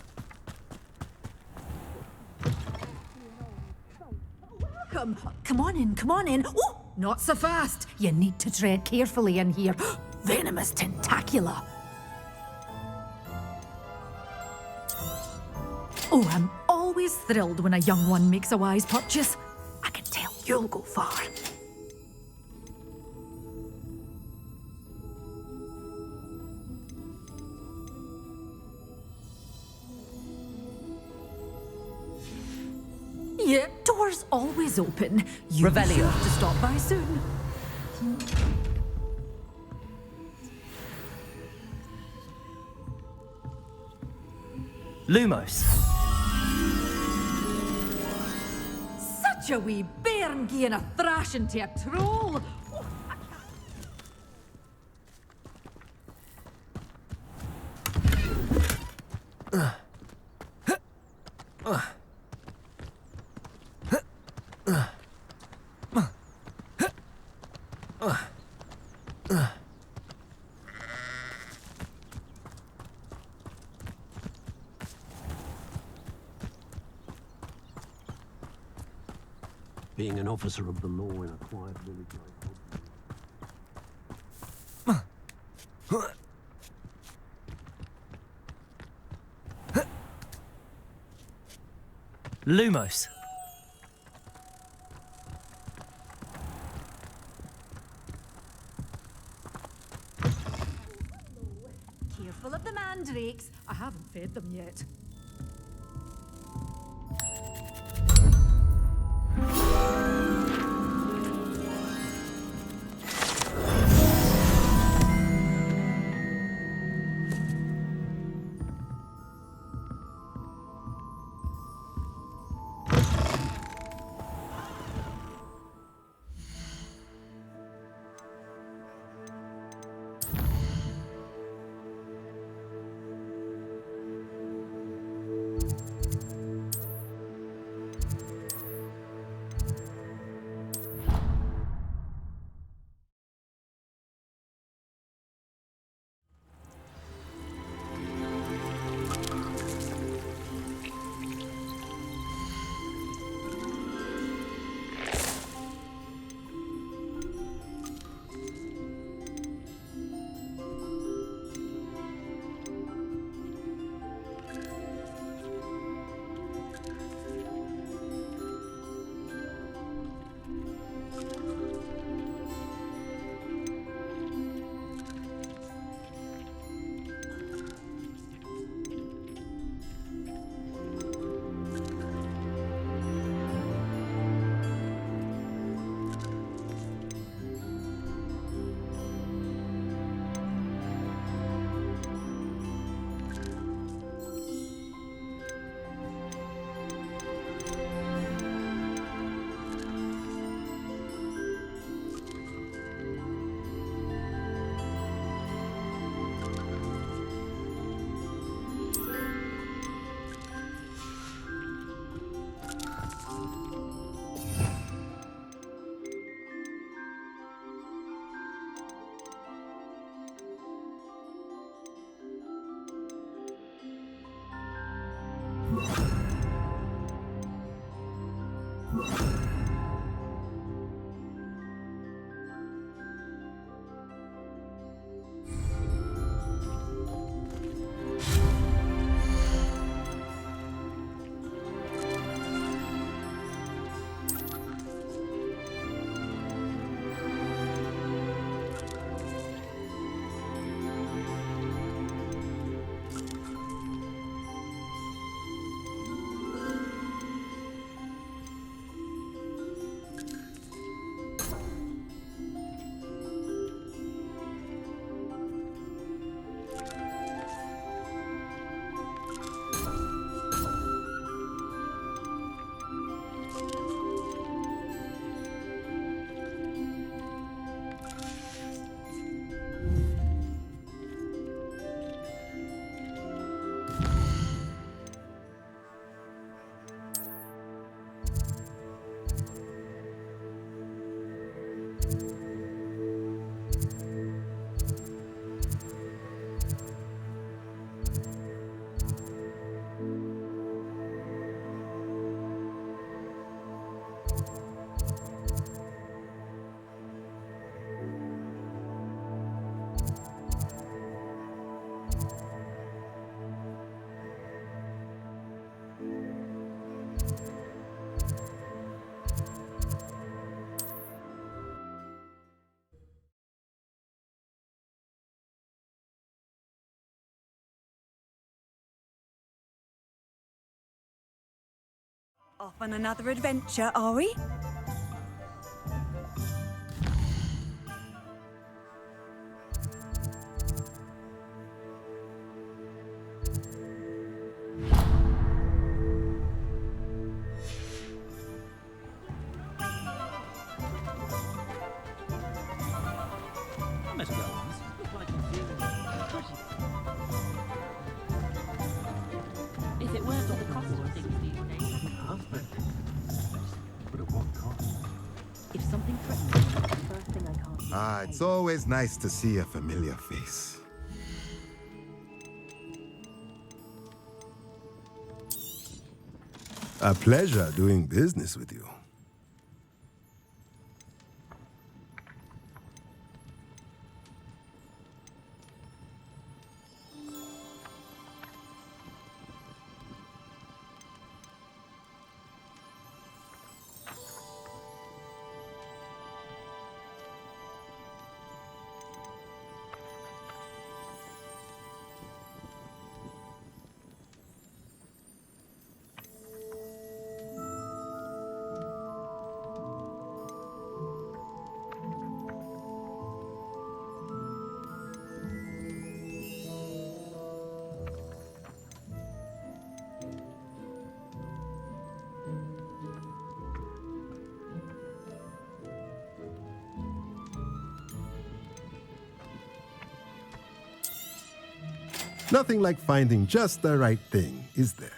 Come on in, come on in. Oh, not so fast. You need to tread carefully in here. Venomous tentacula. Oh, I'm always thrilled when a young one makes a wise purchase. I can tell you'll go far. Yeah, door's always open. You Revelio. have to stop by soon. Lumos. Such a wee bairn gieing a thrashing to a troll. Being an officer of the law in a quiet village like Lumos. Careful of the mandrakes. I haven't fed them yet. Off on another adventure, are we? If it weren't for the cost of things these days, But at what cost? if something threatens me, the first thing I can't do. Ah, it's always nice to see a familiar face. A pleasure doing business with you. Nothing like finding just the right thing, is there?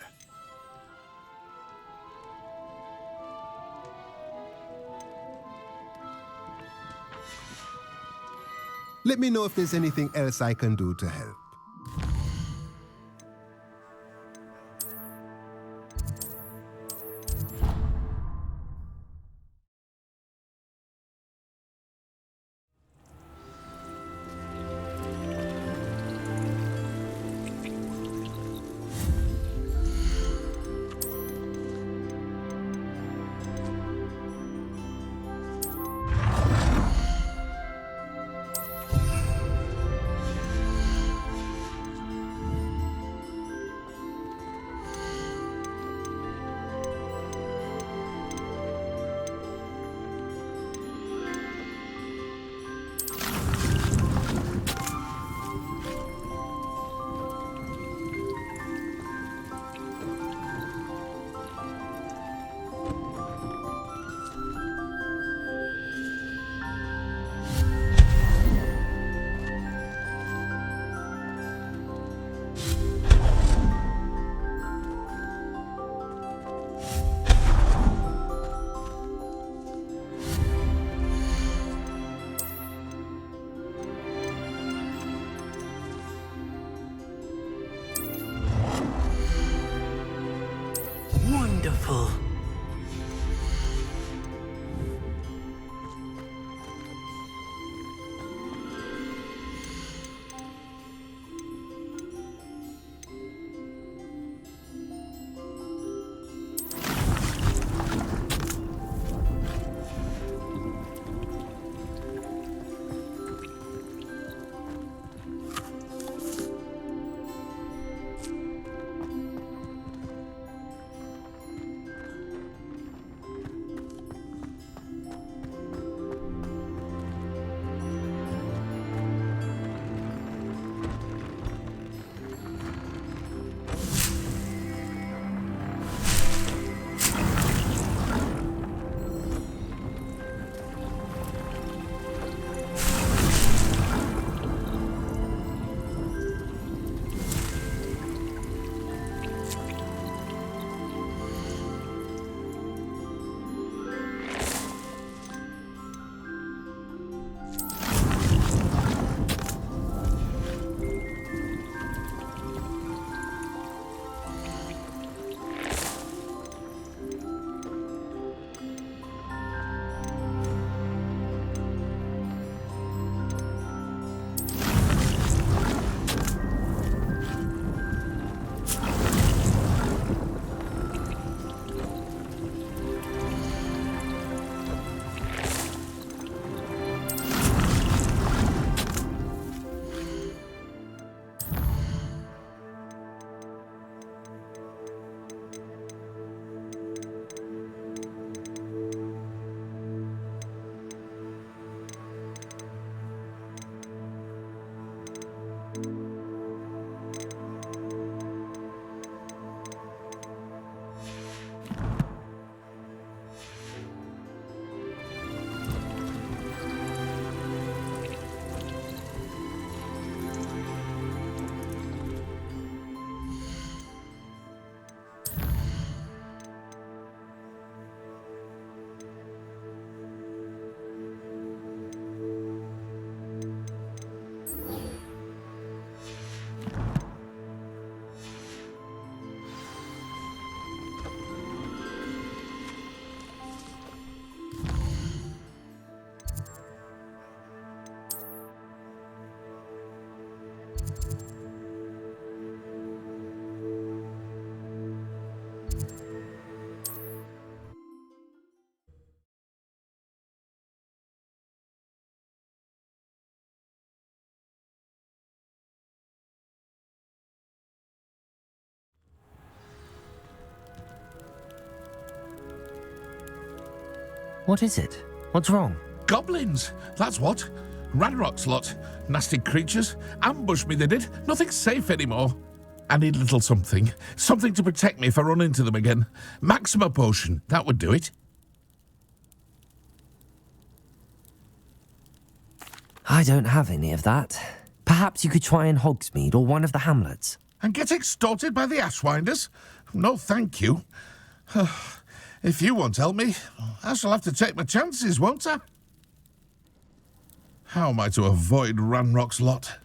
Let me know if there's anything else I can do to help. Wonderful. What is it? What's wrong? Goblins, that's what. Ranrock's lot. Nasty creatures. Ambushed me, they did. Nothing's safe anymore. I need a little something. Something to protect me if I run into them again. Maxima potion, that would do it. I don't have any of that. Perhaps you could try in Hogsmeade or one of the hamlets. And get extorted by the Ashwinders? No, thank you. If you won't help me, I shall have to take my chances, won't I? How am I to avoid Ranrock's lot?